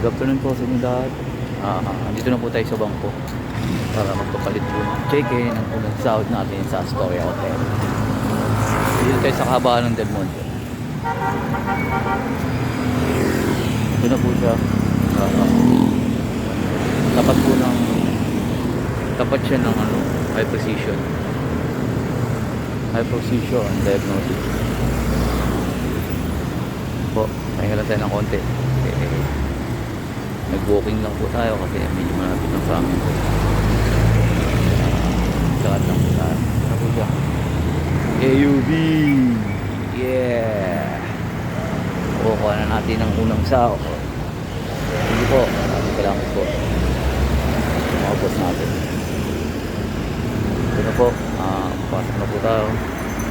Good afternoon po sa inyo lahat. Andito na po tayo sa bangko para magpapalit po ng check-in ang unang sahod natin sa Astoria Hotel. Dito tayo sa kahabaan ng Del Monte. Ito na po siya. Tapat siya ng high precision diagnosis po. Pahinga lang tayo ng konti. Nag-walking lang po tayo kasi medyo malapit lang sa amin. Lahat lang po tayo. Ano po siya? AUV! Yeah! Kukuha na natin ang unang sahod. Hindi po. Salamat po. Mga boss natin. Ito na po. Pasok na po tayo.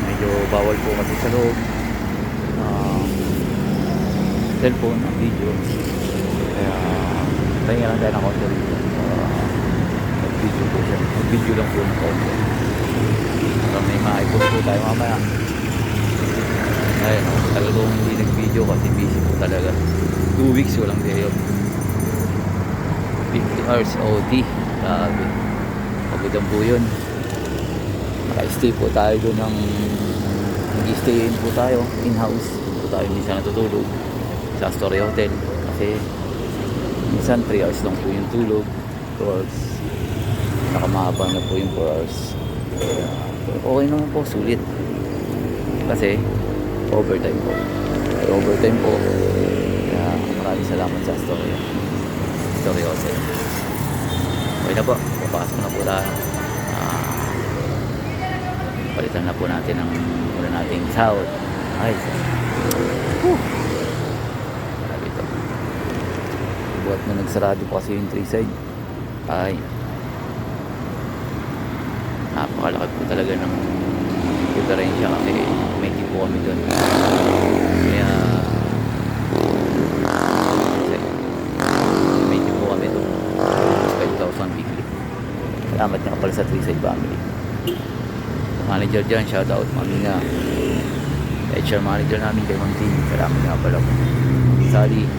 Medyo bawal po kasi sa loob. Cellphone, ang video. Kaya pahinga lang tayo ng konti rito. Mag-video po siya. Mag-video lang po ng konti. Para may ma-ipost po tayo mamaya. Ayun, talagang hindi nag-video kasi busy po talaga. 2 weeks walang day off. 50 hours OT. Grabe. Pagudan po yun. Naka-stay po tayo doon ng nag-stay in po tayo in-house. Po tayo minsan natutulog sa Astoria Hotel kasi minsan 3 hours lang po yung tulog, 2 hours nakamahaba na po yung 4 hours. Okay naman po, sulit kasi overtime po kaya maraming salamat sa Astoria Hotel. Okay na po, papasok na po tayo. Palitan na po natin ang muna nating sahod. Ay, marami ito. Buhat na nagsarado po kasi yung 3 side. Ay, napakalaki po talaga ng diferensya kasi may tipo kami doon. Kaya may tipo kami doon. 5,000 weekly. Salamat nga pala sa 3 side family. Manager dyan, shoutout mami nga. HR manager namin kay Ma'am Team, salamat nga pala po. Sally,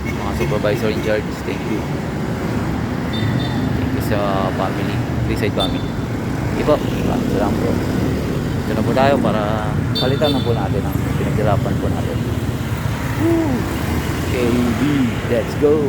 mga supervisor in charge, thank you sa family, 3 side family. Hindi po, salamat po. Ito na po tayo para palitan na po natin ang pinaghirapan po natin. KV, let's go!